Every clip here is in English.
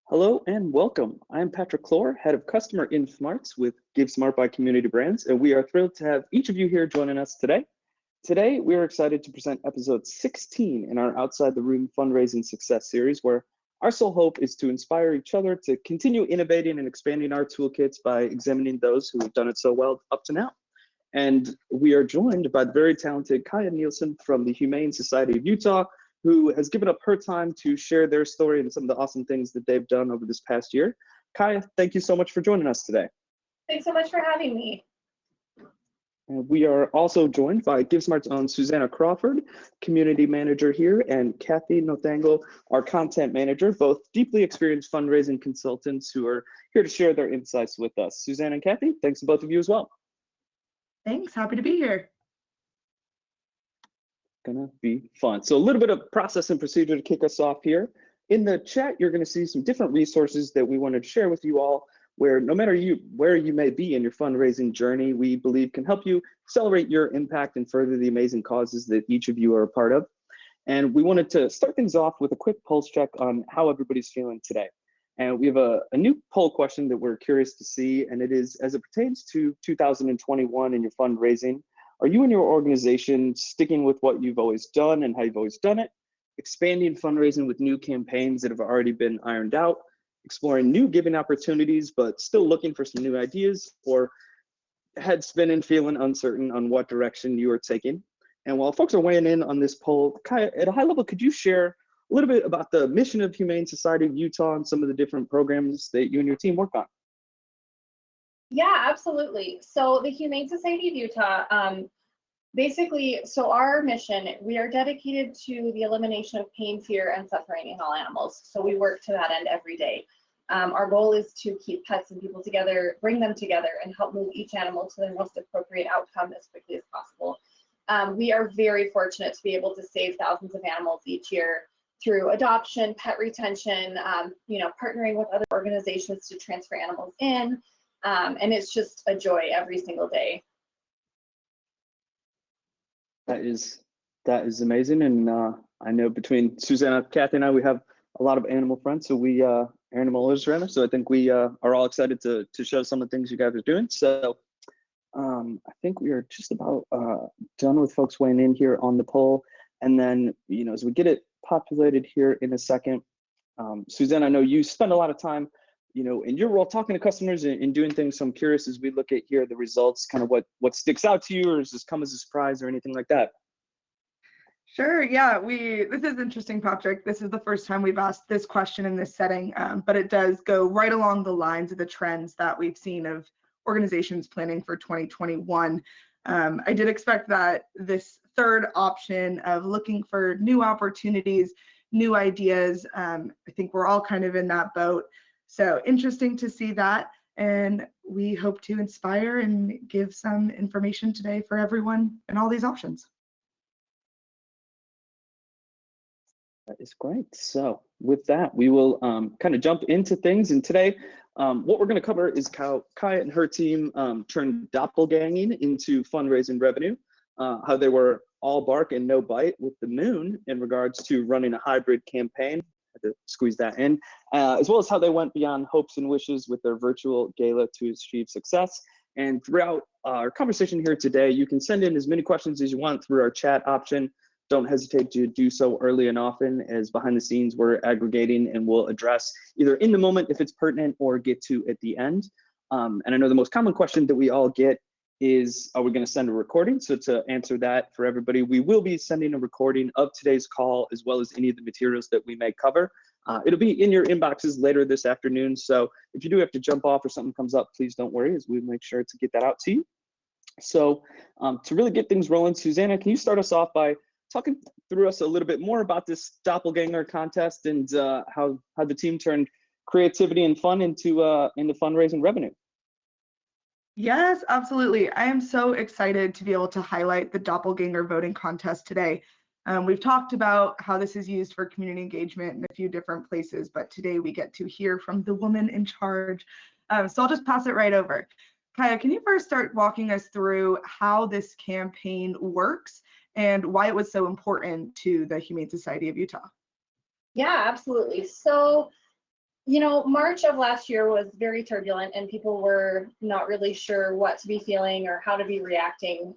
Hello and welcome. I'm Patrick Clore, Head of Customer Smarts with Give Smart by Community Brands, and we are thrilled to have each of you here joining us today. Today, we are excited to present episode 16 in our Outside the Room Fundraising Success Series, where our sole hope is to inspire each other to continue innovating and expanding our toolkits by examining those who have done it so well up to now. And we are joined by the very talented Kaya Nielsen from the Humane Society of Utah, who has given up her time to share their story and some of the awesome things that they've done over this past year. Kaya, thank you so much for joining us today. Thanks so much for having me. And we are also joined by GiveSmart's own Susanna Crawford, community manager here, and Kathy Notango, our content manager, both deeply experienced fundraising consultants who are here to share their insights with us. Susanna and Kathy, thanks to both of you as well. Thanks, happy to be here. Gonna be fun. So a little bit of process and procedure to kick us off here. In the chat, you're gonna see some different resources that we wanted to share with you all, where no matter where you may be in your fundraising journey, we believe can help you accelerate your impact and further the amazing causes that each of you are a part of. And we wanted to start things off with a quick pulse check on how everybody's feeling today. And we have a new poll question that we're curious to see, and it is, as it pertains to 2021 and your fundraising, are you and your organization sticking with what you've always done and how you've always done it, expanding fundraising with new campaigns that have already been ironed out, exploring new giving opportunities, but still looking for some new ideas, or head spinning, feeling uncertain on what direction you are taking? And while folks are weighing in on this poll, Kaya, at a high level, could you share a little bit about the mission of Humane Society of Utah and some of the different programs that you and your team work on? Yeah, absolutely. So the Humane Society of Utah, basically, so our mission, we are dedicated to the elimination of pain, fear, and suffering in all animals. So we work to that end every day. Our goal is to keep pets and people together, bring them together, and help move each animal to their most appropriate outcome as quickly as possible. We are very fortunate to be able to save thousands of animals each year through adoption, pet retention, partnering with other organizations to transfer animals in. And it's just a joy every single day. That is amazing, and I know between Susanna, Kathy, and I, we have a lot of animal friends, so we animal owners rather. So I think we are all excited to show some of the things you guys are doing. So I think we are just about done with folks weighing in here on the poll, and then as we get it populated here in a second, Susanna, I know you spend a lot of time in your role talking to customers and doing things. So I'm curious, as we look at here the results, kind of what sticks out to you, or does this come as a surprise or anything like that? Sure, yeah, this is interesting, Patrick. This is the first time we've asked this question in this setting, but it does go right along the lines of the trends that we've seen of organizations planning for 2021. I did expect that this third option of looking for new opportunities, new ideas, I think we're all kind of in that boat. So interesting to see that, and we hope to inspire and give some information today for everyone and all these options. That is great. So with that, we will kind of jump into things. And today, what we're going to cover is how Kaya and her team turned doppelganging into fundraising revenue, how they were all bark and no bite with the moon in regards to running a hybrid campaign. To squeeze that in, as well as how they went beyond hopes and wishes with their virtual gala to achieve success. And throughout our conversation here today, you can send in as many questions as you want through our chat option. Don't hesitate to do so early and often, as behind the scenes we're aggregating and we'll address either in the moment if it's pertinent or get to at the end. And I know the most common question that we all get is, are we going to send a recording? So to answer that for everybody, we will be sending a recording of today's call, as well as any of the materials that we may cover. It'll be in your inboxes later this afternoon. So if you do have to jump off or something comes up, please don't worry, as we make sure to get that out to you. So to really get things rolling, Susanna, can you start us off by talking through us a little bit more about this Doppelganger contest and how the team turned creativity and fun into fundraising revenue? Yes, absolutely. I am so excited to be able to highlight the Doppelganger voting contest today. We've talked about how this is used for community engagement in a few different places, but today we get to hear from the woman in charge. So I'll just pass it right over. Kaya, can you first start walking us through how this campaign works and why it was so important to the Humane Society of Utah? Yeah, absolutely. So You know, March of last year was very turbulent and people were not really sure what to be feeling or how to be reacting.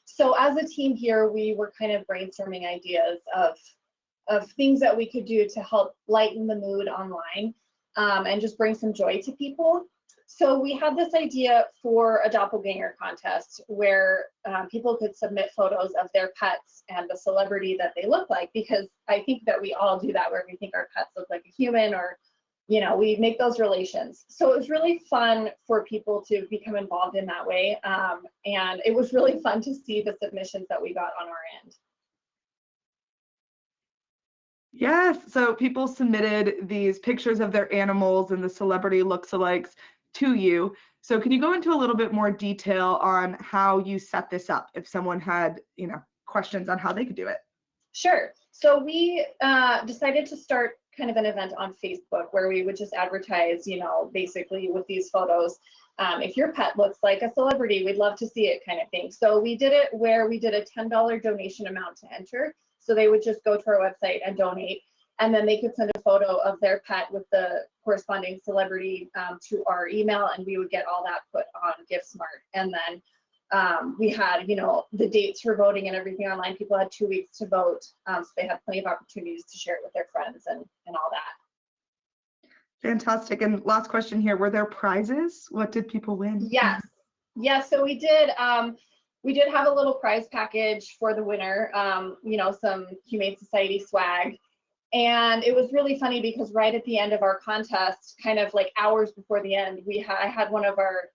So as a team here, we were kind of brainstorming ideas of things that we could do to help lighten the mood online and just bring some joy to people. So we had this idea for a doppelganger contest where people could submit photos of their pets and the celebrity that they look like, because I think that we all do that where we think our pets look like a human, or you know, we make those relations. So it was really fun for people to become involved in that way. And it was really fun to see the submissions that we got on our end. Yes, so people submitted these pictures of their animals and the celebrity lookalikes to you. So can you go into a little bit more detail on how you set this up if someone had, you know, questions on how they could do it? Sure. So we decided to start kind of an event on Facebook where we would just advertise, you know, basically with these photos. If your pet looks like a celebrity, we'd love to see it, kind of thing. So we did it where we did a $10 donation amount to enter. So they would just go to our website and donate, and then they could send a photo of their pet with the corresponding celebrity to our email, and we would get all that put on GiftSmart. And then we had, you know, the dates for voting and everything online. People had 2 weeks to vote, so they had plenty of opportunities to share it with their friends and all that. Fantastic. And last question here, were there prizes? What did people win? Yes. Yes, so we did have a little prize package for the winner, you know, some Humane Society swag. And it was really funny because right at the end of our contest, kind of like hours before the end, I had one of our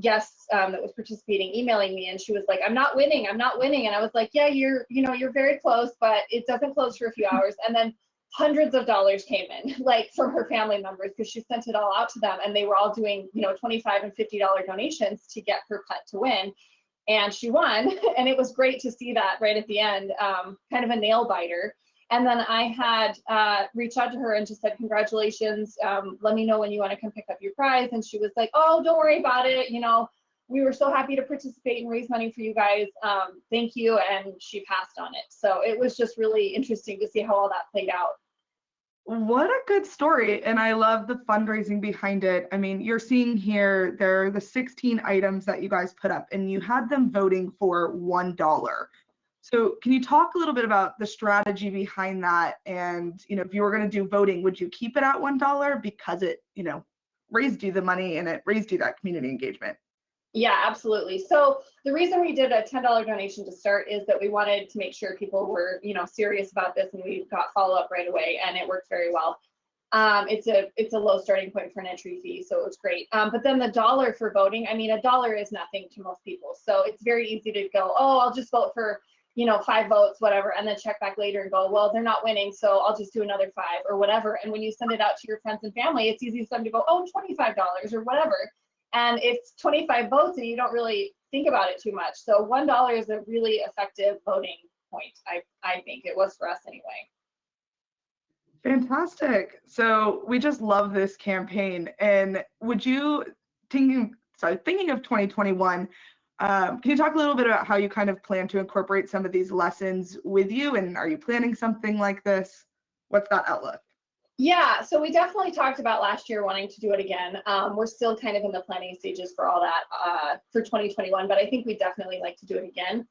guests that was participating emailing me, and she was like, I'm not winning. And I was like, yeah, you're very close, but it doesn't close for a few hours. And then hundreds of dollars came in, like from her family members, because she sent it all out to them, and they were all doing, you know, $25 and $50 donations to get her pet to win. And she won, and it was great to see that right at the end, kind of a nail biter. And then I had reached out to her and just said, congratulations, let me know when you want to come pick up your prize. And she was like, oh, don't worry about it. You know, we were so happy to participate and raise money for you guys. Thank you. And she passed on it. So it was just really interesting to see how all that played out. What a good story. And I love the fundraising behind it. I mean, you're seeing here, there are the 16 items that you guys put up, and you had them voting for $1. So can you talk a little bit about the strategy behind that? And, you know, if you were going to do voting, would you keep it at $1 because it, you know, raised you the money and it raised you that community engagement? Yeah, absolutely. So the reason we did a $10 donation to start is that we wanted to make sure people were, you know, serious about this, and we got follow-up right away, and it worked very well. It's a low starting point for an entry fee, so it was great. But then the dollar for voting, I mean, $1 is nothing to most people. So it's very easy to go, oh, I'll just vote for, you know, 5 votes, whatever, and then check back later and go, well, they're not winning, so I'll just do another 5 or whatever. And when you send it out to your friends and family, it's easy for them to go, oh, $25 or whatever. And it's 25 votes and you don't really think about it too much. So $1 is a really effective voting point. I think it was for us anyway. Fantastic. So we just love this campaign. And would you, thinking of 2021, can you talk a little bit about how you kind of plan to incorporate some of these lessons with you? And are you planning something like this? What's that outlook? Yeah, so we definitely talked about last year wanting to do it again. We're still kind of in the planning stages for all that for 2021, but I think we definitely like to do it again.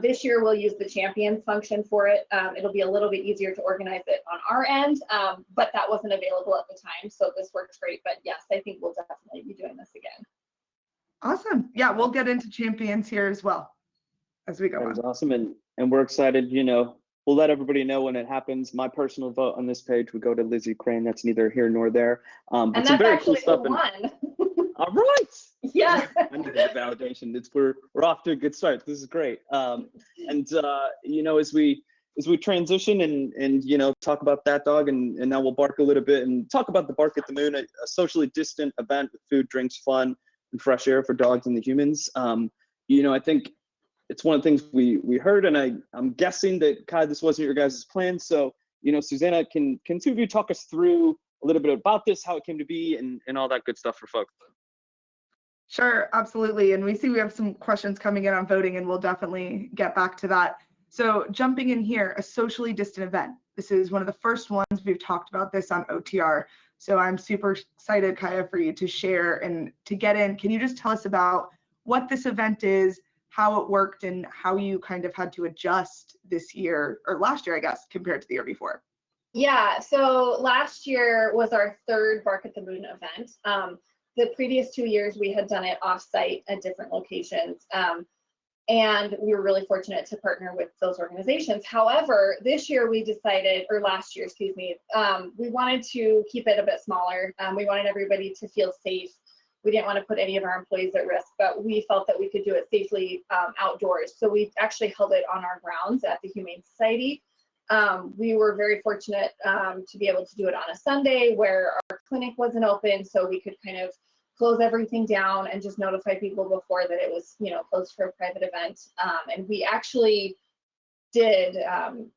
This year we'll use the champions function for it. It'll be a little bit easier to organize it on our end, but that wasn't available at the time, so this works great. But yes, I think we'll definitely be doing this again. Awesome. Yeah, we'll get into champions here as well as we go on. That was awesome, and we're excited. You know, we'll let everybody know when it happens. My personal vote on this page would go to Lizzie Crane. That's neither here nor there. And but that's very actually cool stuff. one. All right. Yeah. I need the validation. We're off to a good start. This is great. And you know, as we transition and you know, talk about that dog, and now we'll bark a little bit and talk about the Bark at the Moon, a socially distant event with food, drinks, fun, and fresh air for dogs and the humans. You know, I think it's one of the things we heard, and I'm guessing that, Kai, this wasn't your guys' plan. So, you know, Susanna, can two of you talk us through a little bit about this, how it came to be, and all that good stuff for folks? Sure, absolutely. And we see we have some questions coming in on voting, and we'll definitely get back to that. So jumping in here, a socially distant event. This is one of the first ones we've talked about this on OTR. So I'm super excited, Kaya, for you to share and to get in. Can you just tell us about what this event is, how it worked, and how you kind of had to adjust this year, or last year, I guess, compared to the year before? Yeah, so last year was our third Bark at the Moon event. The previous 2 years we had done it off-site at different locations, and we were really fortunate to partner with those organizations. However, this year we decided, or last year, excuse me, we wanted to keep it a bit smaller. We wanted everybody to feel safe. We didn't want to put any of our employees at risk, but we felt that we could do it safely outdoors. So we actually held it on our grounds at the Humane Society. We were very fortunate to be able to do it on a Sunday where our clinic wasn't open, so we could kind of close everything down and just notify people before that it was, you know, closed for a private event. And we actually did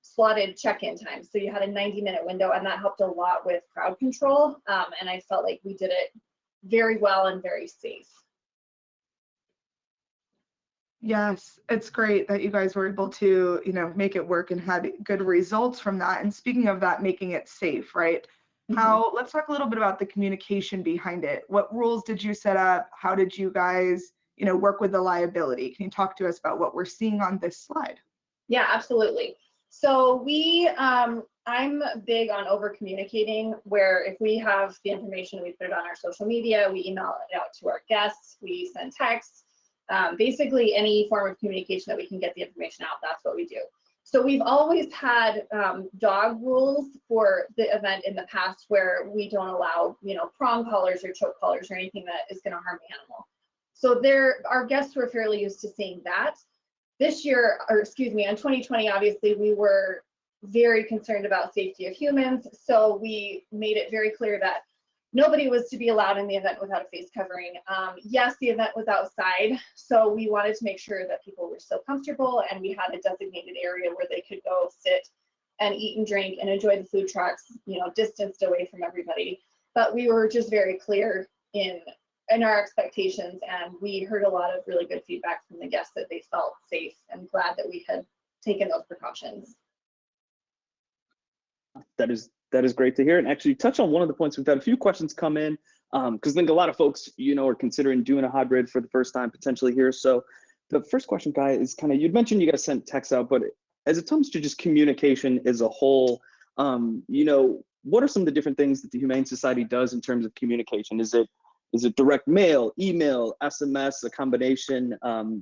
slotted check-in time, so you had a 90-minute window, and that helped a lot with crowd control. And I felt like we did it very well and very safe. Yes, it's great that you guys were able to, you know, make it work and had good results from that. And speaking of that, making it safe, right? Let's talk a little bit about the communication behind it. What rules did you set up? How did you guys, you know, work with the liability? Can you talk to us about what we're seeing on this slide? Yeah, absolutely. So I'm big on over communicating, where if we have the information, we put it on our social media, we email it out to our guests, we send texts, basically any form of communication that we can get the information out, that's what we do. So we've always had dog rules for the event in the past, where we don't allow, you know, prong collars or choke collars or anything that is going to harm the animal. So our guests were fairly used to seeing that. This year, or excuse me, in 2020, obviously we were very concerned about safety of humans. So we made it very clear that nobody was to be allowed in the event without a face covering. Yes, the event was outside, so we wanted to make sure that people were still comfortable, and we had a designated area where they could go sit and eat and drink and enjoy the food trucks, you know, distanced away from everybody. But we were just very clear in our expectations, and we heard a lot of really good feedback from the guests that they felt safe and glad that we had taken those precautions. That is great to hear. And actually touch on one of the points. We've had a few questions come in because I think a lot of folks, you know, are considering doing a hybrid for the first time potentially here. So the first question, Guy, is kind of, you'd mentioned you guys sent texts out, but as it comes to just communication as a whole, you know, what are some of the different things that the Humane Society does in terms of communication? Is it direct mail, email, SMS, a combination?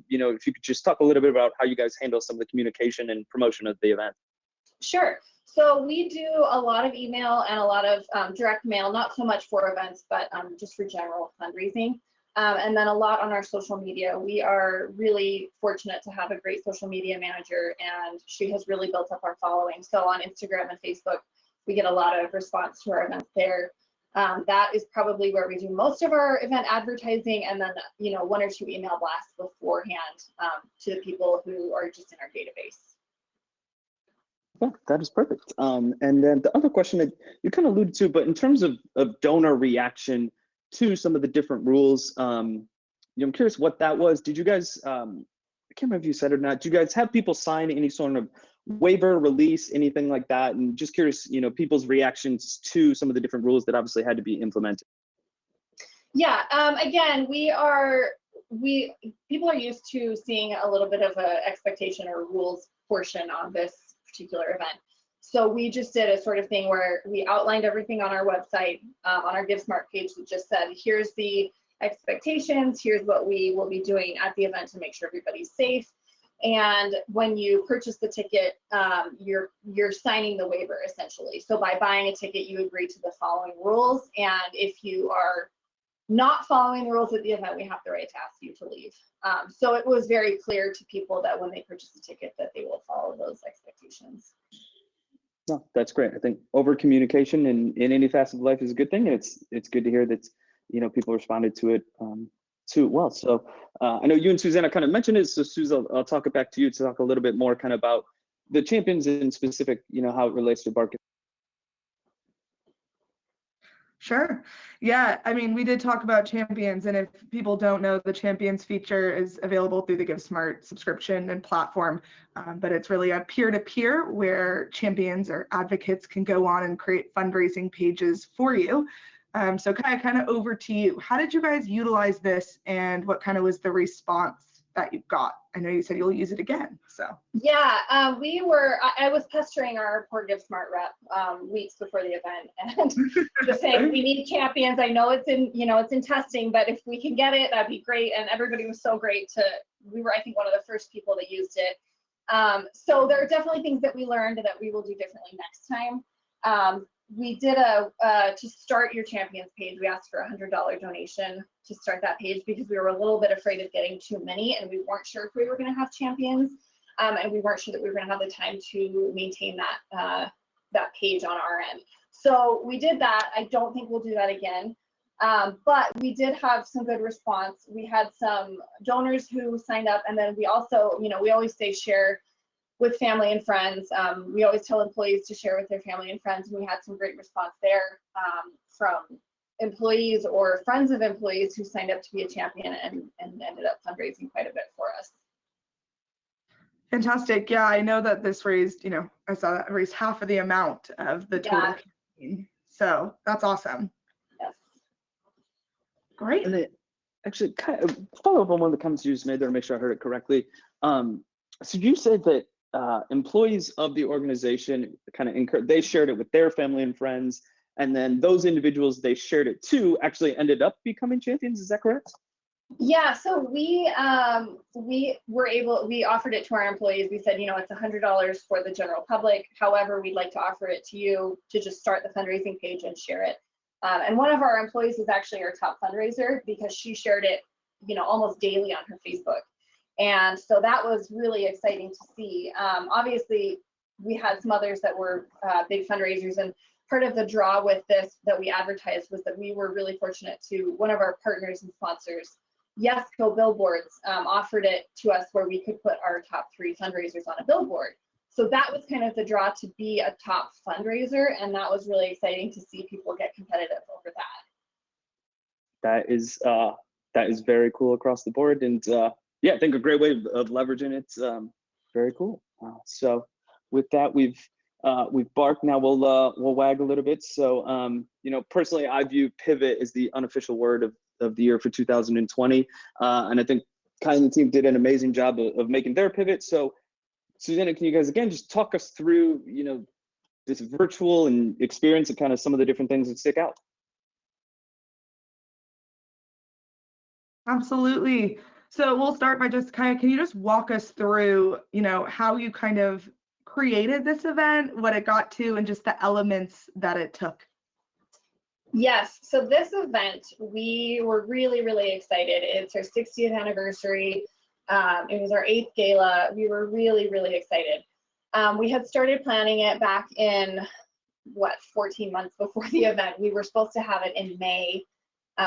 You know, if you could just talk a little bit about how you guys handle some of the communication and promotion of the event. Sure. So we do a lot of email and a lot of direct mail, not so much for events, but just for general fundraising. And then a lot on our social media. We are really fortunate to have a great social media manager, and she has really built up our following. So on Instagram and Facebook, we get a lot of response to our events there. That is probably where we do most of our event advertising, and then, you know, 1 or 2 email blasts beforehand to the people who are just in our database. Yeah, that is perfect. And then the other question that you kind of alluded to, but in terms of donor reaction to some of the different rules, you know, I'm curious what that was. Did you guys, I can't remember if you said it or not, do you guys have people sign any sort of waiver, release, anything like that? And just curious, you know, people's reactions to some of the different rules that obviously had to be implemented. Yeah, again, people are used to seeing a little bit of an expectation or rules portion on this particular event. So we just did a sort of thing where we outlined everything on our website, on our Give Smart page, that just said, here's the expectations, here's what we will be doing at the event to make sure everybody's safe. And when you purchase the ticket, you're signing the waiver essentially. So by buying a ticket, you agree to the following rules, and if you are not following the rules at the event, we have the right to ask you to leave. So it was very clear to people that when they purchase the ticket that they will follow those expectations. No, that's great. I think over communication in any facet of life is a good thing, and it's good to hear that, you know, people responded to it well. So I know you and Susanna kind of mentioned it, so Susan, I'll talk it back to you to talk a little bit more kind of about the champions in specific, you know, how it relates to Bark. Sure. Yeah, I mean, we did talk about champions, and if people don't know, the champions feature is available through the GiveSmart subscription and platform, but it's really a peer-to-peer where champions or advocates can go on and create fundraising pages for you. So kind of over to you. How did you guys utilize this, and what kind of was the response that you got? I know you said you'll use it again, so. Yeah, I was pestering our poor GiveSmart rep weeks before the event and just saying, we need champions. I know it's in, it's in testing, but if we can get it, that'd be great. And everybody was so great we were, I think, one of the first people that used it. So there are definitely things that we learned that we will do differently next time. We did to start your champions page, we asked for a $100 donation to start that page because we were a little bit afraid of getting too many and we weren't sure if we were going to have champions, and we weren't sure that we were going to have the time to maintain that page on our end. So we did that. I don't think we'll do that again, but we did have some good response. We had some donors who signed up, and then we also, we always say share with family and friends. We always tell employees to share with their family and friends, and we had some great response there from employees or friends of employees who signed up to be a champion and ended up fundraising quite a bit for us. Fantastic. Yeah, I know that this raised, I saw that raised half of the amount of the total campaign. So that's awesome. Yes. Great. And it actually kind of follow up on one of the comments you just made there to make sure I heard it correctly. So you said that employees of the organization kind of they shared it with their family and friends, and then those individuals they shared it to actually ended up becoming champions. Is that correct? Yeah, so we offered it to our employees. We said, it's $100 for the general public. However, we'd like to offer it to you to just start the fundraising page and share it. And one of our employees is actually our top fundraiser because she shared it, almost daily on her Facebook. And so that was really exciting to see. Obviously, we had some others that were big fundraisers, and part of the draw with this that we advertised was that we were really fortunate to one of our partners and sponsors, Yesco Billboards, offered it to us where we could put our top 3 fundraisers on a billboard. So that was kind of the draw to be a top fundraiser, and that was really exciting to see people get competitive over that. That is very cool across the board, and yeah, I think a great way of leveraging it. Very cool. So with that, we've barked. Now we'll wag a little bit. So personally, I view pivot as the unofficial word of the year for 2020, and I think Kai and the team did an amazing job of making their pivot. So Susanna, can you guys again just talk us through this virtual and experience and kind of some of the different things that stick out? Absolutely. So we'll start by just can you just walk us through, how you kind of created this event, what it got to, and just the elements that it took? Yes, so this event, we were really, really excited. It's our 60th anniversary. It was our 8th gala. We were really, really excited. We had started planning it back in, 14 months before the event. We were supposed to have it in May.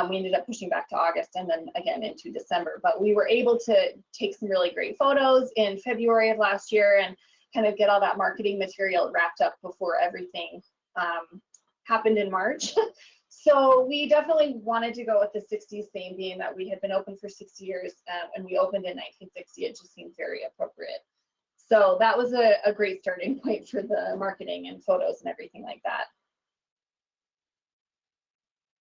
We ended up pushing back to August and then again into December, but we were able to take some really great photos in February of last year and kind of get all that marketing material wrapped up before everything happened in March. So we definitely wanted to go with the 60s theme, being that we had been open for 60 years and we opened in 1960. It just seemed very appropriate. So that was a great starting point for the marketing and photos and everything like that.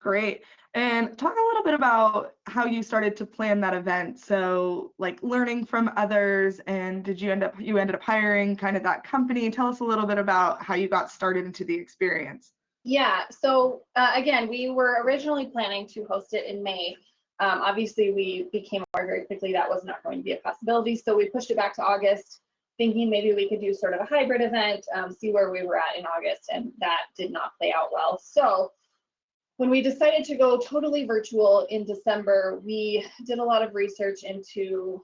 Great. And talk a little bit about how you started to plan that event. So like learning from others, and did you ended up hiring kind of that company? Tell us a little bit about how you got started into the experience. Yeah, so again, we were originally planning to host it in May. Obviously, we became aware very quickly that was not going to be a possibility, so we pushed it back to August, thinking maybe we could do sort of a hybrid event, see where we were at in August, and that did not play out well. So when we decided to go totally virtual in December, we did a lot of research into,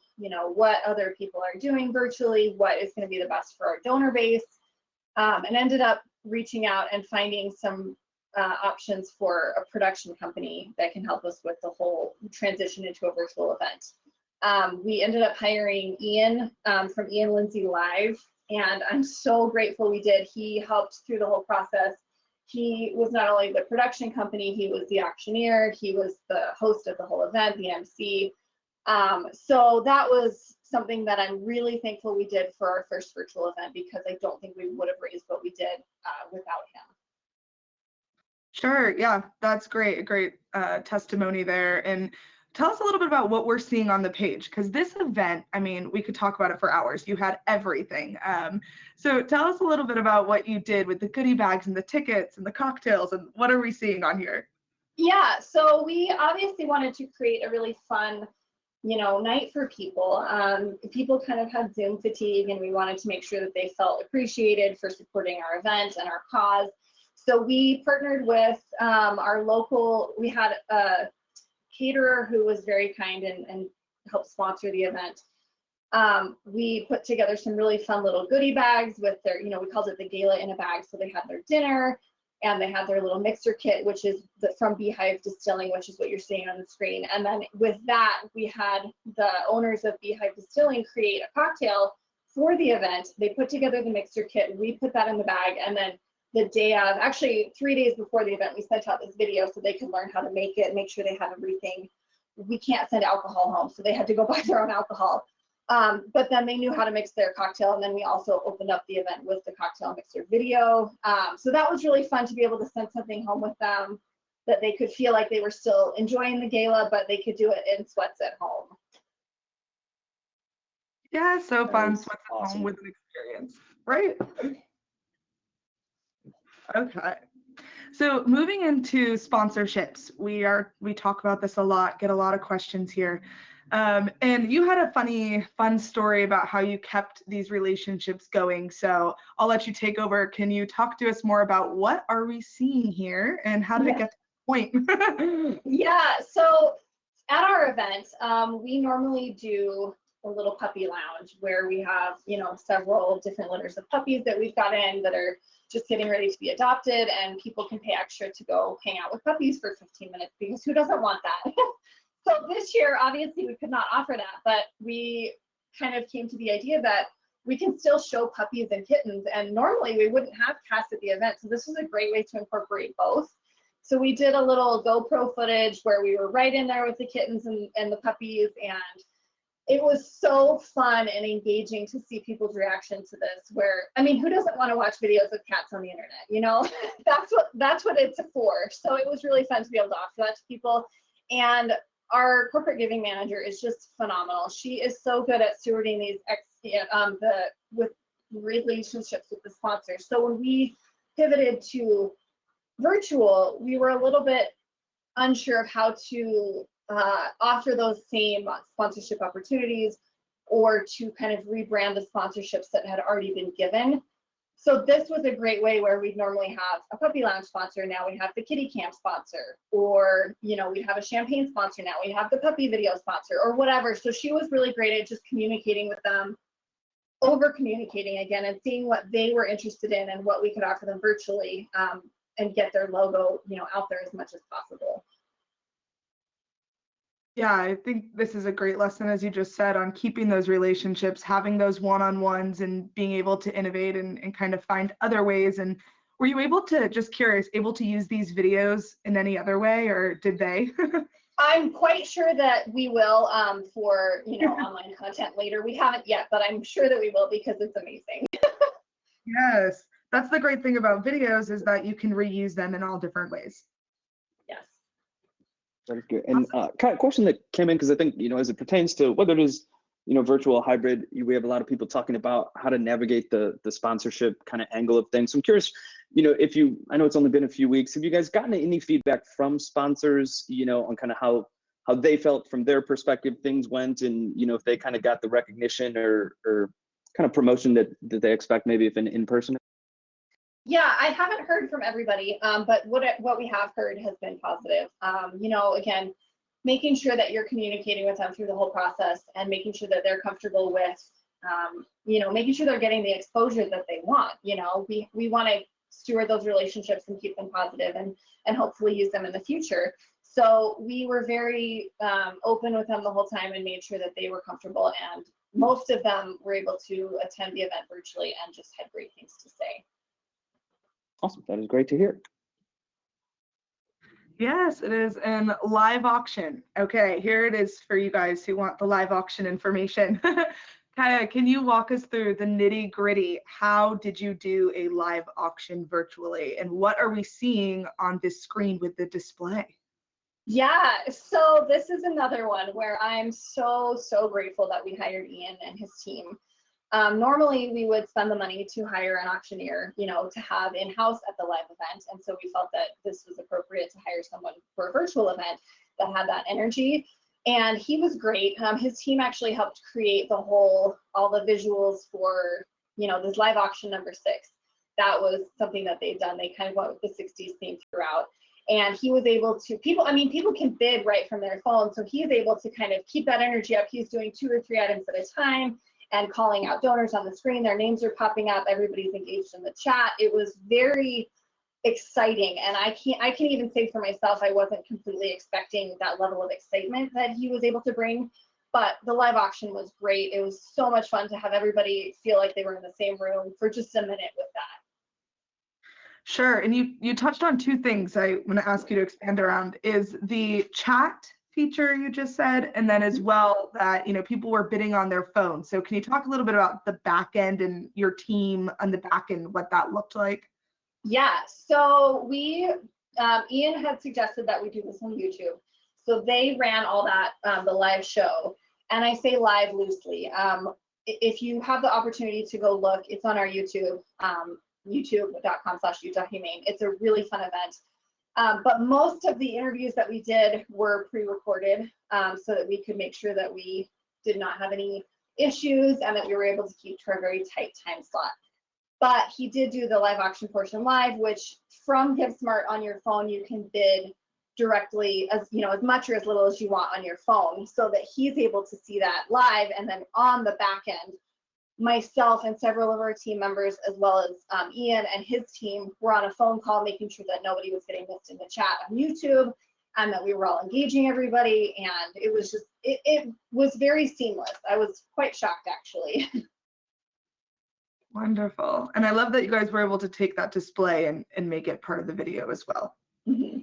what other people are doing virtually, what is going to be the best for our donor base, and ended up reaching out and finding some options for a production company that can help us with the whole transition into a virtual event. We ended up hiring Ian from Ian Lindsay Live, and I'm so grateful we did. He helped through the whole process. He was not only the production company, he was the auctioneer, he was the host of the whole event, the MC. So that was something that I'm really thankful we did for our first virtual event, because I don't think we would have raised what we did without him. Sure, yeah, that's great, a great testimony there. And tell us a little bit about what we're seeing on the page, because this event, I mean, we could talk about it for hours. You had everything. So tell us a little bit about what you did with the goodie bags and the tickets and the cocktails, and what are we seeing on here? Yeah, so we obviously wanted to create a really fun, night for people. People kind of had Zoom fatigue, and we wanted to make sure that they felt appreciated for supporting our event and our cause. So we partnered with our local, we had a caterer who was very kind and helped sponsor the event. We put together some really fun little goodie bags with their, we called it the gala in a bag. So they had their dinner and they had their little mixer kit, which is from Beehive Distilling, which is what you're seeing on the screen. And then with that, we had the owners of Beehive Distilling create a cocktail for the event. They put together the mixer kit, we put that in the bag, and then the day of, actually 3 days before the event, we sent out this video so they could learn how to make it, make sure they have everything. We can't send alcohol home, so they had to go buy their own alcohol. But then they knew how to mix their cocktail, and then we also opened up the event with the cocktail mixer video. So that was really fun to be able to send something home with them that they could feel like they were still enjoying the gala, but they could do it in sweats at home. Yeah, so fun, sweats at awesome. home with an experience, right? Okay. So moving into sponsorships, we talk about this a lot, get a lot of questions here. And you had a fun story about how you kept these relationships going. So I'll let you take over. Can you talk to us more about what are we seeing here and how did it get to the point? Yeah, so at our event, we normally do a little puppy lounge where we have, several different litters of puppies that we've got in that are just getting ready to be adopted, and people can pay extra to go hang out with puppies for 15 minutes, because who doesn't want that? So this year, obviously, we could not offer that, but we kind of came to the idea that we can still show puppies and kittens, and normally we wouldn't have cats at the event, so this was a great way to incorporate both. So we did a little GoPro footage where we were right in there with the kittens and the puppies, and it was so fun and engaging to see people's reaction to this, where, I mean, who doesn't want to watch videos of cats on the internet, that's what it's for. So it was really fun to be able to offer that to people. And our corporate giving manager is just phenomenal. She is so good at stewarding these with relationships with the sponsors. So when we pivoted to virtual, we were a little bit unsure of how to offer those same sponsorship opportunities, or to kind of rebrand the sponsorships that had already been given. So this was a great way where we'd normally have a puppy lounge sponsor, now we have the kitty camp sponsor, or we'd have a champagne sponsor, now we have the puppy video sponsor, or whatever. So she was really great at just communicating with them, over communicating again, and seeing what they were interested in and what we could offer them virtually, and get their logo out there as much as possible. Yeah, I think this is a great lesson, as you just said, on keeping those relationships, having those one-on-ones, and being able to innovate and kind of find other ways. And were you able to, just curious, able to use these videos in any other way, or did they? I'm quite sure that we will for online content later. We haven't yet, but I'm sure that we will, because it's amazing. Yes, that's the great thing about videos, is that you can reuse them in all different ways. Yes. That is good. And kind of question that came in, because I think, as it pertains to whether it is, virtual, hybrid, we have a lot of people talking about how to navigate the sponsorship kind of angle of things. So I'm curious, I know it's only been a few weeks, have you guys gotten any feedback from sponsors, on kind of how they felt from their perspective things went, and, if they kind of got the recognition or kind of promotion that they expect, maybe if in person? Yeah, I haven't heard from everybody, but what we have heard has been positive. Again, making sure that you're communicating with them through the whole process, and making sure that they're comfortable with, making sure they're getting the exposure that they want. We want to steward those relationships and keep them positive, and hopefully use them in the future. So we were very open with them the whole time, and made sure that they were comfortable, and most of them were able to attend the event virtually and just had great things to say. Awesome. That is great to hear. Yes, it is an live auction. Okay, here it is for you guys who want the live auction information. Kaya, can you walk us through the nitty gritty? How did you do a live auction virtually? And what are we seeing on this screen with the display? Yeah, so this is another one where I'm so grateful that we hired Ian and his team. Normally we would spend the money to hire an auctioneer, to have in-house at the live event. And so we felt that this was appropriate to hire someone for a virtual event that had that energy. And he was great. His team actually helped create all the visuals for, this live auction number 6. That was something that they've done. They kind of went with the 60s theme throughout. And he was able to, people can bid right from their phone. So he's able to kind of keep that energy up. He's doing 2 or 3 items at a time and calling out donors on the screen. Their names are popping up. Everybody's engaged in the chat. It was very exciting. And I can even say for myself, I wasn't completely expecting that level of excitement that he was able to bring. But the live auction was great. It was so much fun to have everybody feel like they were in the same room for just a minute with that. Sure, and you touched on 2 things I want to ask you to expand around, is the chat feature you just said, and then as well that people were bidding on their phone. So can you talk a little bit about the back end and your team on the back end, what that looked like? Yeah, so Ian had suggested that we do this on YouTube. So they ran all that, the live show, and I say live loosely. If you have the opportunity to go look, it's on our YouTube. youtube.com/UtahHumane. It's a really fun event. But most of the interviews that we did were pre-recorded so that we could make sure that we did not have any issues and that we were able to keep to a very tight time slot. But he did do the live auction portion live, which from GiveSmart on your phone, you can bid directly as much or as little as you want on your phone, so that he's able to see that live. And then on the back end, myself and several of our team members, as well as Ian and his team, were on a phone call making sure that nobody was getting missed in the chat on YouTube and that we were all engaging everybody. And it was just, it was very seamless. I was quite shocked, actually. Wonderful. And I love that you guys were able to take that display and make it part of the video as well. Mm-hmm.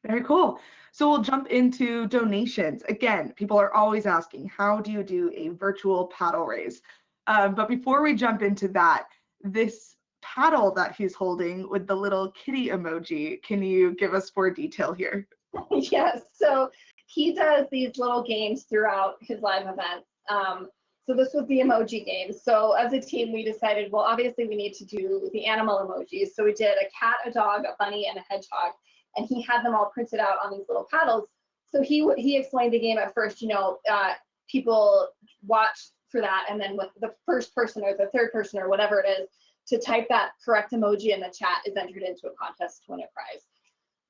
Very cool. So we'll jump into donations. Again, people are always asking, how do you do a virtual paddle raise? But before we jump into that, this paddle that he's holding with the little kitty emoji, can you give us more detail here? Yes, so he does these little games throughout his live events. So this was the emoji game. So as a team, we decided, well, obviously we need to do the animal emojis. So we did a cat, a dog, a bunny, and a hedgehog. And he had them all printed out on these little paddles. So he explained the game at first, people watch for that, and then with the first person or the third person or whatever it is to type that correct emoji in the chat is entered into a contest to win a prize.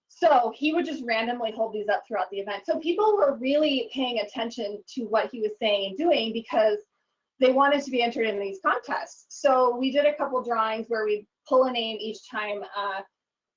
So he would just randomly hold these up throughout the event. So people were really paying attention to what he was saying and doing because they wanted to be entered in these contests. So we did a couple drawings where we pull a name each time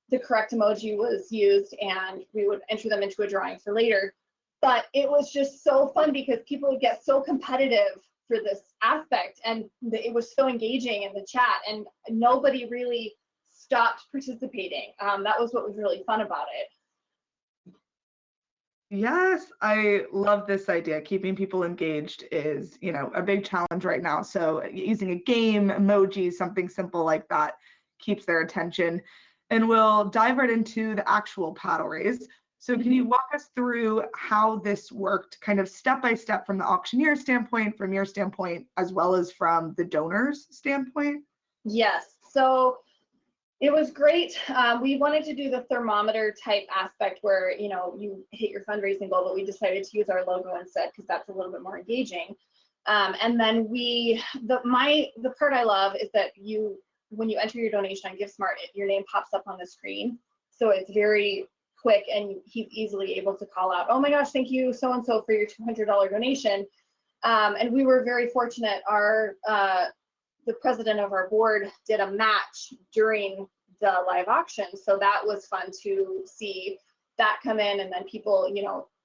the correct emoji was used, and we would enter them into a drawing for later. But it was just so fun because people would get so competitive for this aspect, and it was so engaging in the chat, and nobody really stopped participating. That was what was really fun about it. Yes, I love this idea. Keeping people engaged is, a big challenge right now. So using a game, emojis, something simple like that keeps their attention. And we'll dive right into the actual paddle raise. So can you walk us through how this worked kind of step by step from the auctioneer standpoint, from your standpoint, as well as from the donor's standpoint? Yes, so it was great. We wanted to do the thermometer type aspect where, you hit your fundraising goal, but we decided to use our logo instead because that's a little bit more engaging. And then the part I love is that when you enter your donation on GiveSmart, your name pops up on the screen. So it's very quick and he's easily able to call out, oh my gosh, thank you so-and-so for your $200 donation. And we were very fortunate. The president of our board did a match during the live auction. So that was fun to see that come in, and then people,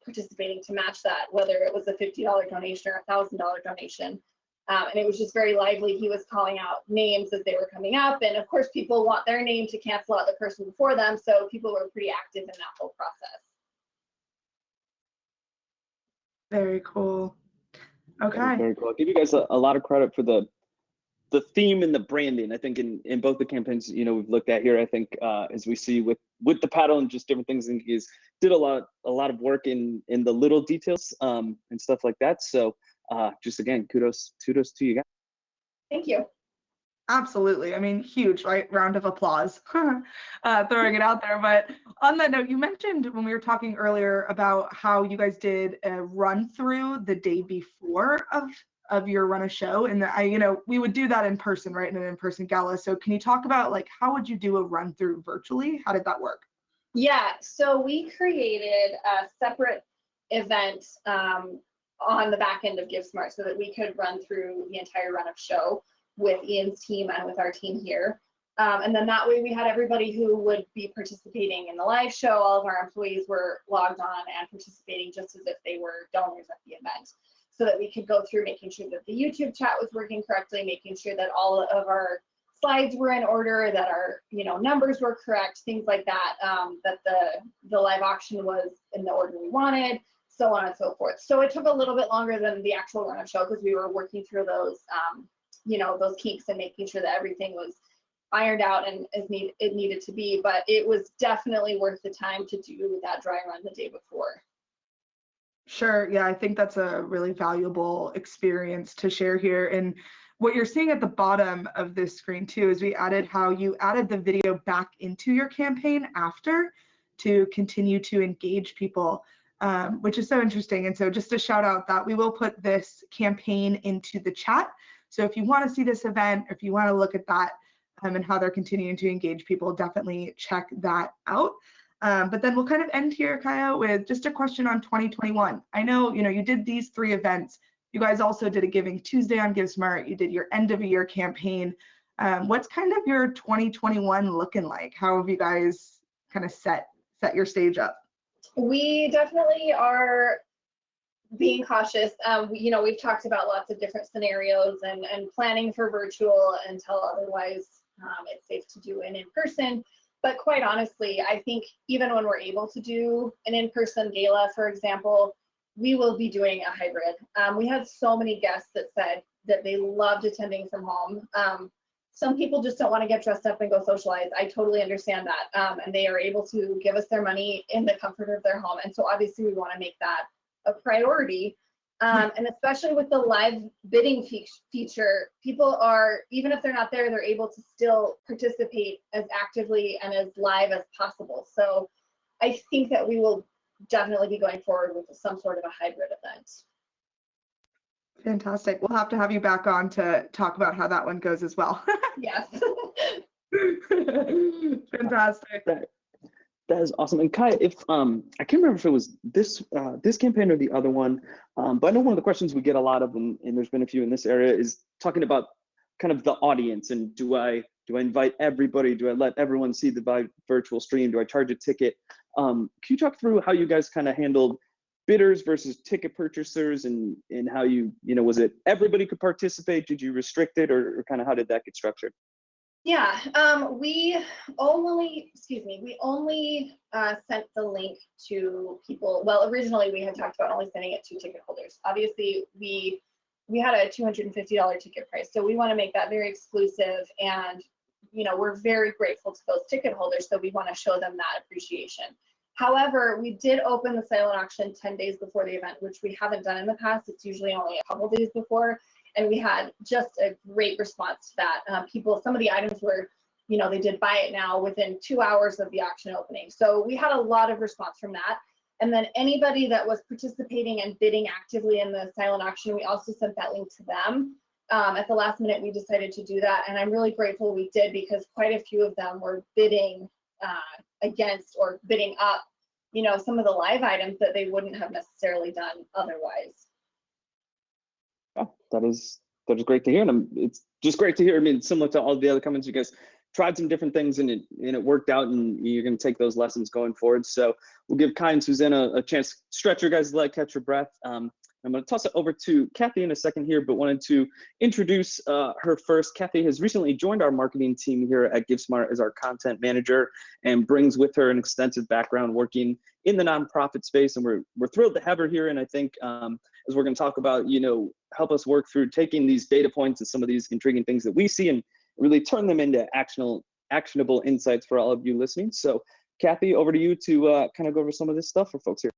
participating to match that, whether it was a $50 donation or a $1,000 donation. And it was just very lively. He was calling out names as they were coming up. And of course, people want their name to cancel out the person before them. So people were pretty active in that whole process. Very cool. Okay. Very cool. I'll give you guys a lot of credit for the theme and the branding. I think in both the campaigns, you know, we've looked at here, I think as we see with the paddle and just different things, I think he's did a lot of work in the little details and stuff like that. So just again, kudos to you guys. Thank you. Absolutely. I mean, huge, right? Round of applause, throwing it out there. But on that note, you mentioned when we were talking earlier about how you guys did a run through the day before of your run of show. And you know, we would do that in person, right? In an in-person gala. So can you talk about like, how would you do a run through virtually? How did that work? Yeah, so we created a separate event on the back end of GiveSmart so that we could run through the entire run of show with Ian's team and with our team here. And then that way we had everybody who would be participating in the live show. All of our employees were logged on and participating just as if they were donors at the event, so that we could go through making sure that the YouTube chat was working correctly, making sure that all of our slides were in order, that our numbers were correct, things like that, that the live auction was in the order we wanted, so on and so forth. So it took a little bit longer than the actual run of show because we were working through those those kinks and making sure that everything was ironed out and as it needed to be. But it was definitely worth the time to do that dry run the day before. Sure. Yeah, I think that's a really valuable experience to share here. And what you're seeing at the bottom of this screen too is we added how you added the video back into your campaign after to continue to engage people, which is so interesting. And so just a shout out that we will put this campaign into the chat. So if you want to see this event, if you want to look at that and how they're continuing to engage people, definitely check that out. But then we'll kind of end here, Kaya, with just a question on 2021. I know, you did these 3 events. You guys also did a Giving Tuesday on GiveSmart. You did your end of year campaign. What's kind of your 2021 looking like? How have you guys kind of set your stage up? We definitely are being cautious. We've talked about lots of different scenarios and planning for virtual until otherwise it's safe to do an in-person. But quite honestly, I think even when we're able to do an in-person gala, for example, we will be doing a hybrid. We had so many guests that said that they loved attending from home. Some people just don't want to get dressed up and go socialize. I totally understand that. And they are able to give us their money in the comfort of their home. And so obviously we want to make that a priority. And especially with the live bidding feature, people are, even if they're not there, they're able to still participate as actively and as live as possible. So I think that we will definitely be going forward with some sort of a hybrid event. Fantastic. We'll have to have you back on to talk about how that one goes as well. Yes. Fantastic. That is awesome. And Kai, if I can't remember if it was this campaign or the other one, but I know one of the questions we get a lot of, and there's been a few in this area, is talking about kind of the audience and do I invite everybody? Do I let everyone see the virtual stream? Do I charge a ticket? Can you talk through how you guys kind of handled bidders versus ticket purchasers and how was it everybody could participate? Did you restrict it or kind of how did that get structured? Yeah, we only sent the link to people. Well, originally we had talked about only sending it to ticket holders. Obviously, we had a $250 ticket price, so we want to make that very exclusive. And we're very grateful to those ticket holders, so we want to show them that appreciation. However, we did open the silent auction 10 days before the event, which we haven't done in the past. It's usually only a couple days before. And we had just a great response to that. Some of the items were, they did buy it now within 2 hours of the auction opening. So we had a lot of response from that. And then anybody that was participating and bidding actively in the silent auction, we also sent that link to them. At the last minute, we decided to do that. And I'm really grateful we did because quite a few of them were bidding against or bidding up, some of the live items that they wouldn't have necessarily done otherwise. Oh, that is great to hear, and it's just great to hear. I mean, similar to all the other comments, you guys tried some different things and it worked out, and you're going to take those lessons going forward. So we'll give Kai and Susanna a chance to stretch your guys' leg, catch your breath. I'm going to toss it over to Kathy in a second here, but wanted to introduce her first. Kathy has recently joined our marketing team here at GiveSmart as our content manager and brings with her an extensive background working in the nonprofit space. And we're thrilled to have her here. And I think as we're going to talk about, help us work through taking these data points and some of these intriguing things that we see and really turn them into actionable insights for all of you listening. So Kathy, over to you to kind of go over some of this stuff for folks here.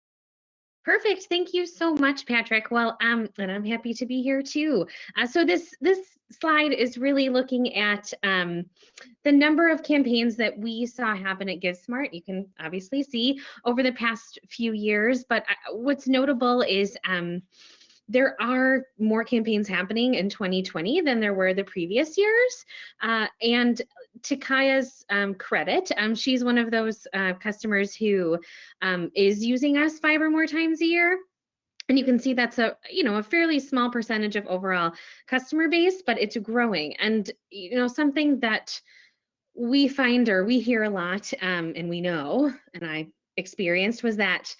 Perfect. Thank you so much, Patrick. Well, and I'm happy to be here too. So this slide is really looking at the number of campaigns that we saw happen at GiveSmart. You can obviously see over the past few years, but what's notable is there are more campaigns happening in 2020 than there were the previous years. And to Kaya's credit, she's one of those customers who is using us 5 or more times a year. And you can see that's a fairly small percentage of overall customer base, but it's growing. And something that we find or we hear a lot, and we know, and I experienced, was that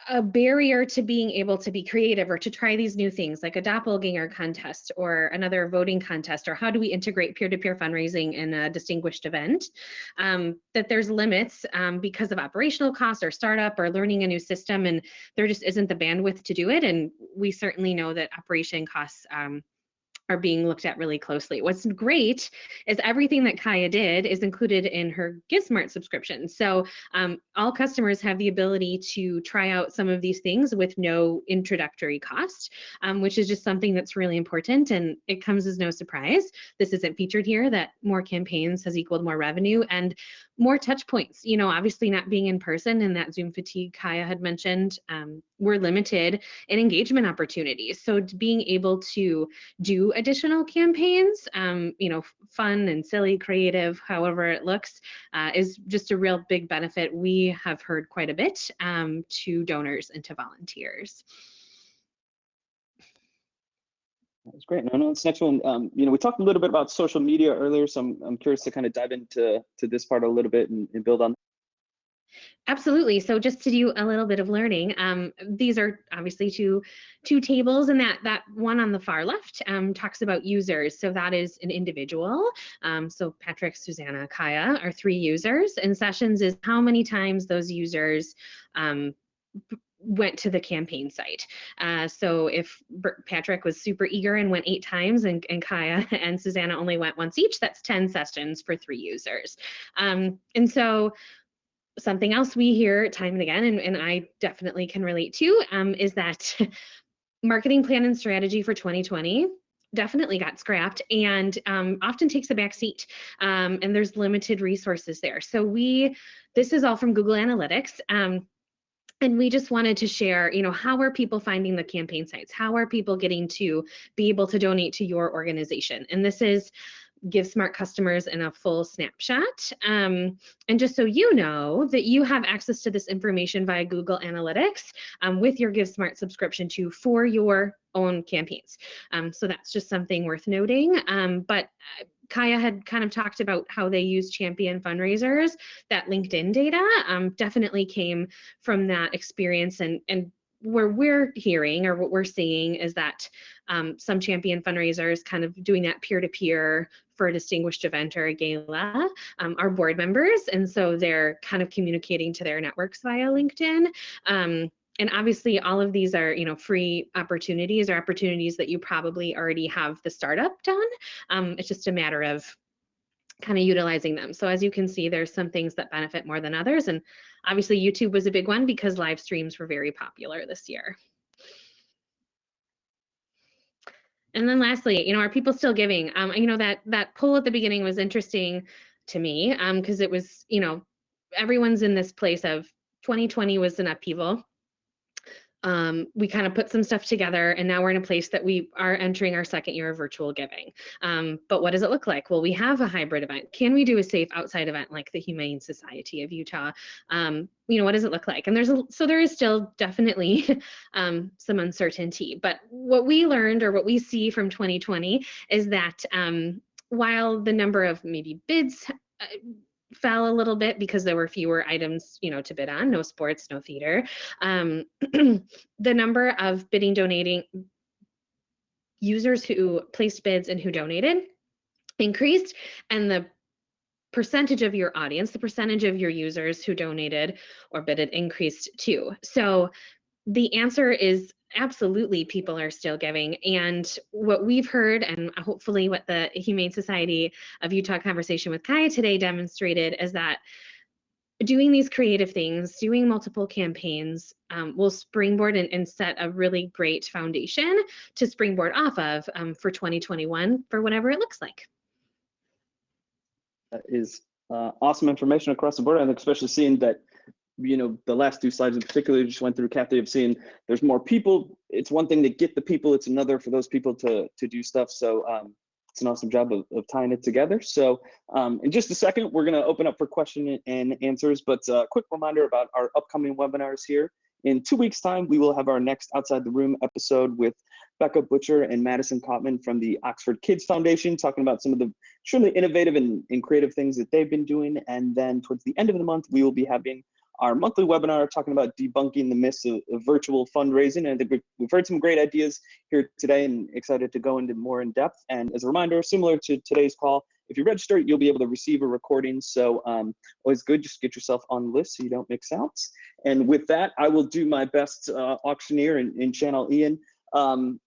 a barrier to being able to be creative or to try these new things like a Doppelganger contest or another voting contest, or how do we integrate peer-to-peer fundraising in a distinguished event, that there's limits because of operational costs or startup or learning a new system, and there just isn't the bandwidth to do it. And we certainly know that operation costs are being looked at really closely. What's great is everything that Kaya did is included in her GiveSmart subscription. So all customers have the ability to try out some of these things with no introductory cost, which is just something that's really important. And it comes as no surprise. This isn't featured here that more campaigns has equaled more revenue and more touch points. Obviously not being in person and that Zoom fatigue Kaya had mentioned, we're limited in engagement opportunities. So being able to do additional campaigns, fun and silly, creative, however it looks, is just a real big benefit. We have heard quite a bit to donors and to volunteers. That's great. No, this next one, we talked a little bit about social media earlier, so I'm curious to kind of dive into this part a little bit and build on. Absolutely. So just to do a little bit of learning, these are obviously two tables, and that one on the far left talks about users. So that is an individual. So Patrick, Susanna, Kaya are 3 users, and sessions is how many times those users went to the campaign site. So if Patrick was super eager and went 8 times and Kaya and Susanna only went once each, that's 10 sessions for 3 users. And so something else we hear time and again, and I definitely can relate to, is that marketing plan and strategy for 2020 definitely got scrapped and often takes a back seat, and there's limited resources there. So this is all from Google Analytics. And we just wanted to share, how are people finding the campaign sites? How are people getting to be able to donate to your organization? And this is GiveSmart customers in a full snapshot. And just so you know that you have access to this information via Google Analytics with your GiveSmart subscription for your own campaigns. So that's just something worth noting. But Kaya had kind of talked about how they use champion fundraisers. That LinkedIn data definitely came from that experience, and where we're hearing or what we're seeing is that some champion fundraisers kind of doing that peer-to-peer for a distinguished event or a gala are board members, and so they're kind of communicating to their networks via LinkedIn. And obviously all of these are, free opportunities or opportunities that you probably already have the startup done. It's just a matter of kind of utilizing them. So as you can see, there's some things that benefit more than others. And obviously YouTube was a big one because live streams were very popular this year. And then lastly, are people still giving? That poll at the beginning was interesting to me because it was, everyone's in this place of 2020 was an upheaval. We kind of put some stuff together, and now we're in a place that we are entering our 2nd year of virtual giving. But what does it look like? Well, we have a hybrid event. Can we do a safe outside event like the Humane Society of Utah? What does it look like? And there is still definitely some uncertainty. But what we learned or what we see from 2020 is that while the number of maybe bids fell a little bit because there were fewer items, to bid on. No sports, no theater. The number of bidding, donating users who placed bids and who donated increased, and the percentage of your audience, the percentage of your users who donated or bidded increased too. So the answer is absolutely, people are still giving. And what we've heard, and hopefully what the Humane Society of Utah conversation with Kaya today demonstrated, is that doing these creative things, doing multiple campaigns will springboard and set a really great foundation to springboard off of for 2021 for whatever it looks like. That is awesome information across the board, and especially seeing that, the last two slides in particular just went through, Kathy, of seeing there's more people. It's one thing to get the people, it's another for those people to do stuff. So it's an awesome job of tying it together. So in just a second, we're going to open up for question and answers, but a quick reminder about our upcoming webinars here. In 2 weeks' time, we will have our next Outside the Room episode with Becca Butcher and Madison Cotman from the Oxford Kids Foundation, talking about some of the truly innovative and creative things that they've been doing. And then towards the end of the month, we will be having our monthly webinar talking about debunking the myths of virtual fundraising. And I think we've heard some great ideas here today and excited to go into more in depth. And as a reminder, similar to today's call, if you register, you'll be able to receive a recording. So always good, just get yourself on the list so you don't mix out. And with that, I will do my best auctioneer and channel Ian,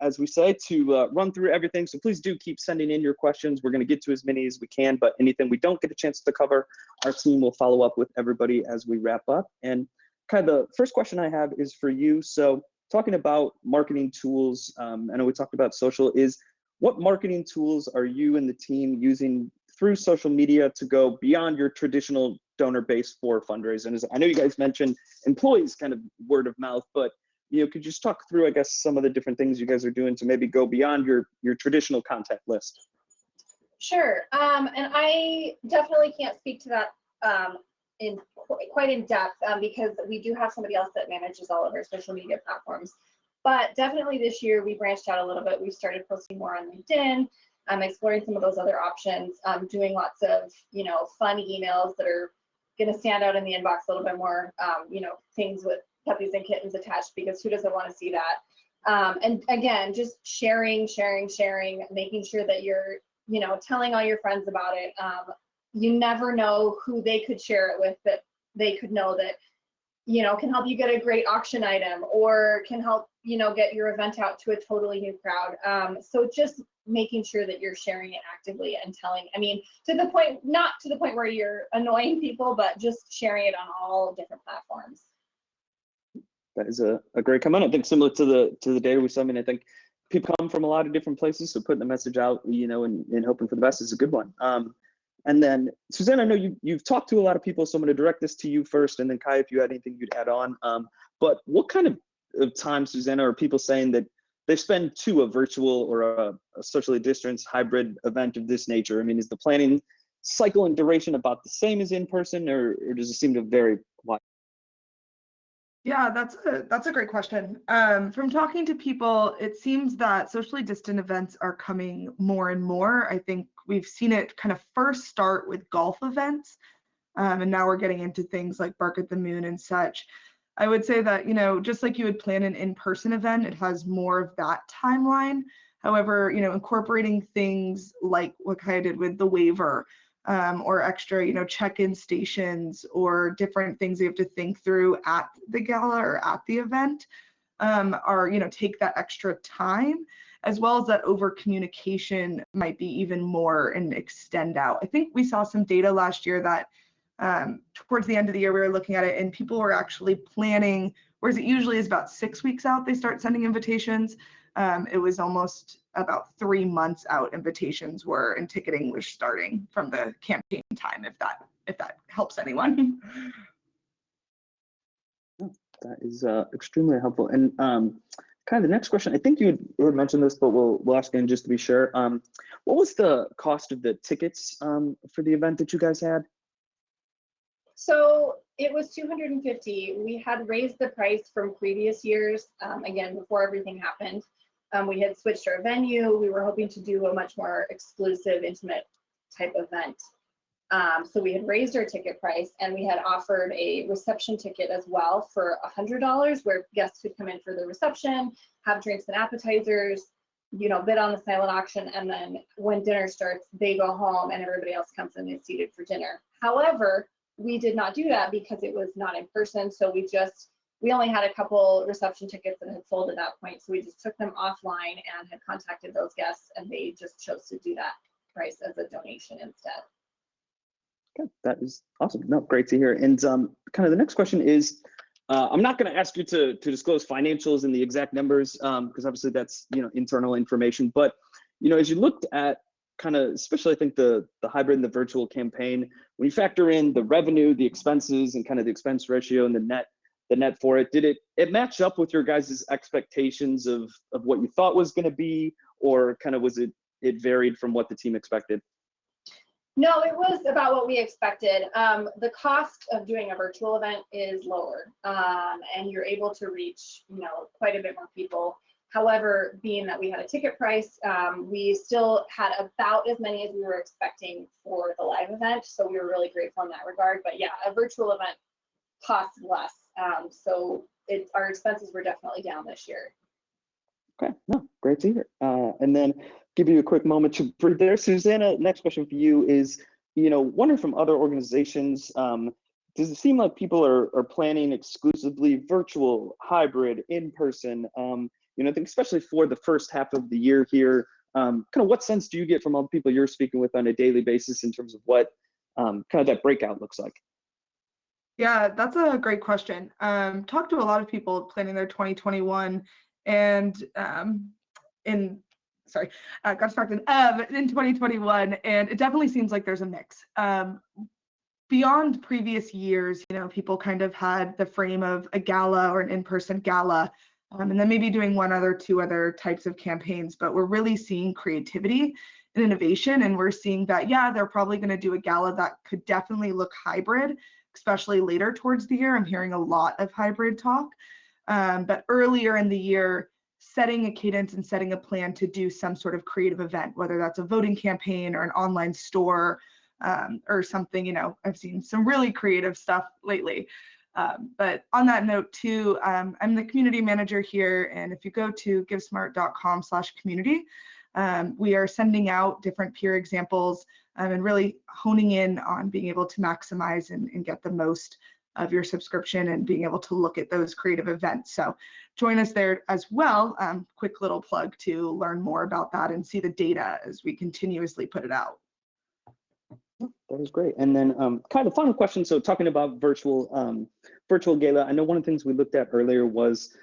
as we say, to run through everything. So please do keep sending in your questions. We're going to get to as many as we can, but anything we don't get a chance to cover, our team will follow up with everybody as we wrap up. And kind of the first question I have is for you. So talking about marketing tools, I know we talked about social, is what marketing tools are you and the team using through social media to go beyond your traditional donor base for fundraising? I know you guys mentioned employees, kind of word of mouth, but could you just talk through, I guess, some of the different things you guys are doing to maybe go beyond your traditional contact list? Sure, and I definitely can't speak to that quite in depth because we do have somebody else that manages all of our social media platforms. But definitely this year we branched out a little bit. We started posting more on LinkedIn, exploring some of those other options, doing lots of fun emails that are going to stand out in the inbox a little bit more. Things with puppies and kittens attached, because who doesn't want to see that? And again, just sharing, making sure that you're telling all your friends about it. You never know who they could share it with, that they could know that can help you get a great auction item, or can help get your event out to a totally new crowd. So just making sure that you're sharing it actively and telling, not to the point where you're annoying people, but just sharing it on all different platforms. That is a great comment. I think similar to the data we saw. I think people come from a lot of different places, so putting the message out, and hoping for the best is a good one. And then Suzanne, I know you've talked to a lot of people, so I'm going to direct this to you first, and then Kai, if you had anything you'd add on. But what kind of time, Suzanne, are people saying that they spend to a virtual or a socially distanced hybrid event of this nature? Is the planning cycle and duration about the same as in person, or does it seem to vary? Yeah, that's a great question. From talking to people, it seems that socially distant events are coming more and more. I think we've seen it kind of first start with golf events, and now we're getting into things like Bark at the Moon and such. I would say that, just like you would plan an in-person event, it has more of that timeline. However, incorporating things like what Kaya did with the waiver, or extra, check-in stations, or different things you have to think through at the gala or at the event, are, take that extra time, as well as that over communication might be even more and extend out. I think we saw some data last year that towards the end of the year, we were looking at it and people were actually planning, whereas it usually is about 6 weeks out, they start sending invitations. It was almost about 3 months out invitations were, and ticketing was starting from the campaign time, if that helps anyone. That is extremely helpful. And kind of the next question, I think you had mentioned this, but we'll ask again just to be sure. What was the cost of the tickets for the event that you guys had? So it was $250. We had raised the price from previous years, again, before everything happened. We had switched our venue. We were hoping to do a much more exclusive, intimate type event. So we had raised our ticket price, and we had offered a reception ticket as well for $100, where guests could come in for the reception, have drinks and appetizers, you know, bid on the silent auction, and then when dinner starts, they go home and everybody else comes and is seated for dinner. However, we did not do that because it was not in person, so we only had a couple reception tickets that had sold at that point, so we just took them offline and had contacted those guests, and they just chose to do that price as a donation instead. Okay, that is awesome. No, great to hear. And kind of the next question is, I'm not going to ask you to disclose financials and the exact numbers because obviously that's, you know, internal information. But, you know, as you looked at kind of, especially I think the hybrid and the virtual campaign, when you factor in the revenue, the expenses, and kind of the expense ratio and the net for it, did it match up with your guys' expectations of what you thought was going to be, or kind of was it varied from what the team expected? No, it was about what we expected. The cost of doing a virtual event is lower, and you're able to reach, you know, quite a bit more people. However, being that we had a ticket price, we still had about as many as we were expecting for the live event. So we were really grateful in that regard. But yeah, a virtual event costs less. So our expenses were definitely down this year. Okay, no, great to hear. And then give you a quick moment to breathe there. Susanna, next question for you is, you know, wondering from other organizations, does it seem like people are planning exclusively virtual, hybrid, in person? You know, I think especially for the first half of the year here, kind of what sense do you get from all the people you're speaking with on a daily basis in terms of what kind of that breakout looks like? Yeah, that's a great question. Talked to a lot of people planning their 2021, and got distracted in 2021, and it definitely seems like there's a mix. Beyond previous years, you know, people kind of had the frame of a gala or an in-person gala, and then maybe doing two other types of campaigns, but we're really seeing creativity and innovation, and we're seeing that, yeah, they're probably going to do a gala that could definitely look hybrid, especially later towards the year. I'm hearing a lot of hybrid talk, but earlier in the year, setting a cadence and setting a plan to do some sort of creative event, whether that's a voting campaign or an online store or something. You know, I've seen some really creative stuff lately. But on that note too, I'm the community manager here, and if you go to givesmart.com/community, we are sending out different peer examples and really honing in on being able to maximize and get the most of your subscription and being able to look at those creative events. So join us there as well. Quick little plug to learn more about that and see the data as we continuously put it out. That was great. And then kind of final question. So talking about virtual gala, I know one of the things we looked at earlier was,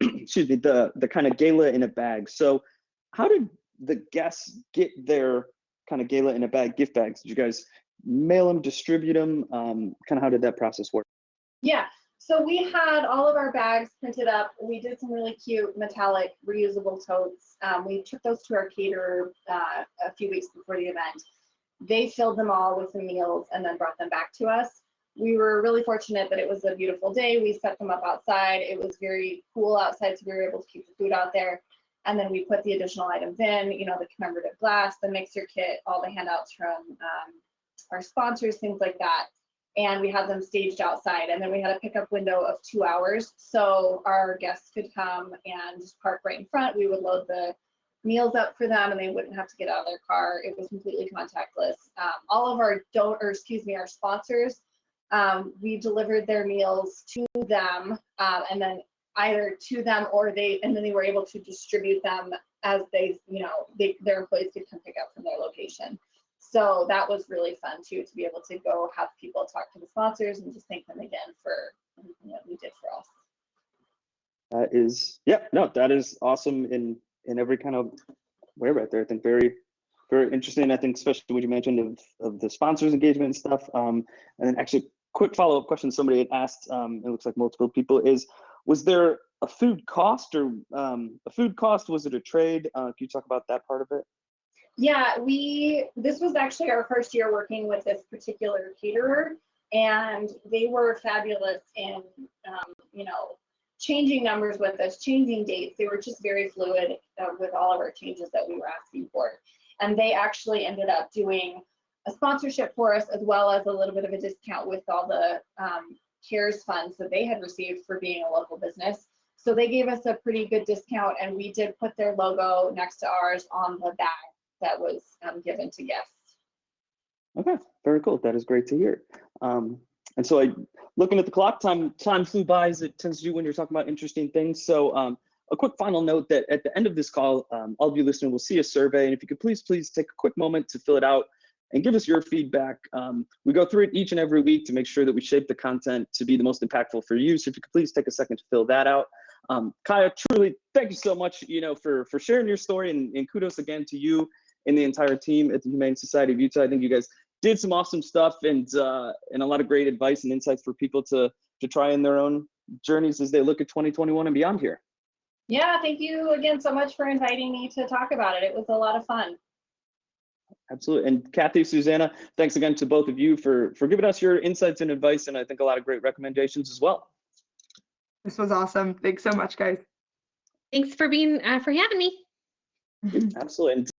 excuse me, the kind of gala in a bag. So how did the guests get their kind of gala in a bag gift bags? Did you guys mail them, distribute them? Kind of how did that process work? Yeah, so we had all of our bags printed up. We did some really cute metallic reusable totes. We took those to our caterer a few weeks before the event. They filled them all with the meals and then brought them back to us. We were really fortunate that it was a beautiful day. We set them up outside. It was very cool outside, so we were able to keep the food out there. And then we put the additional items in, you know, the commemorative glass, the mixer kit, all the handouts from our sponsors, things like that. And we had them staged outside. And then we had a pickup window of 2 hours. So our guests could come and just park right in front. We would load the meals up for them and they wouldn't have to get out of their car. It was completely contactless. All of our our sponsors, we delivered their meals to them and then either to them or they were able to distribute them as they, you know, their employees could come pick up from their location. So that was really fun too, to be able to go have people talk to the sponsors and just thank them again for everything that we did for us. That is, yeah, no, that is awesome in every kind of way right there. I think very, very interesting. I think especially what you mentioned of the sponsors engagement and stuff. And then actually quick follow-up question somebody had asked, it looks like multiple people, is, was there a food cost or was it a trade? Can you talk about that part of it? Yeah, this was actually our first year working with this particular caterer, and they were fabulous in, you know, changing numbers with us, changing dates. They were just very fluid with all of our changes that we were asking for. And they actually ended up doing a sponsorship for us, as well as a little bit of a discount with all the CARES funds that they had received for being a local business. So they gave us a pretty good discount, and we did put their logo next to ours on the bag that was given to guests. Okay, very cool. That is great to hear. And so looking at the clock, time flew by, as it tends to do when you're talking about interesting things. So a quick final note that at the end of this call, all of you listening will see a survey, and if you could please take a quick moment to fill it out and give us your feedback. We go through it each and every week to make sure that we shape the content to be the most impactful for you. So if you could please take a second to fill that out. Kaya, truly, thank you so much, for sharing your story, and kudos again to you and the entire team at the Humane Society of Utah. I think you guys did some awesome stuff and a lot of great advice and insights for people to try in their own journeys as they look at 2021 and beyond here. Yeah, thank you again so much for inviting me to talk about it. It was a lot of fun. Absolutely. And Kathy, Susanna, thanks again to both of you for giving us your insights and advice, and I think a lot of great recommendations as well. This was awesome. Thanks so much, guys. Thanks for having me. Absolutely. And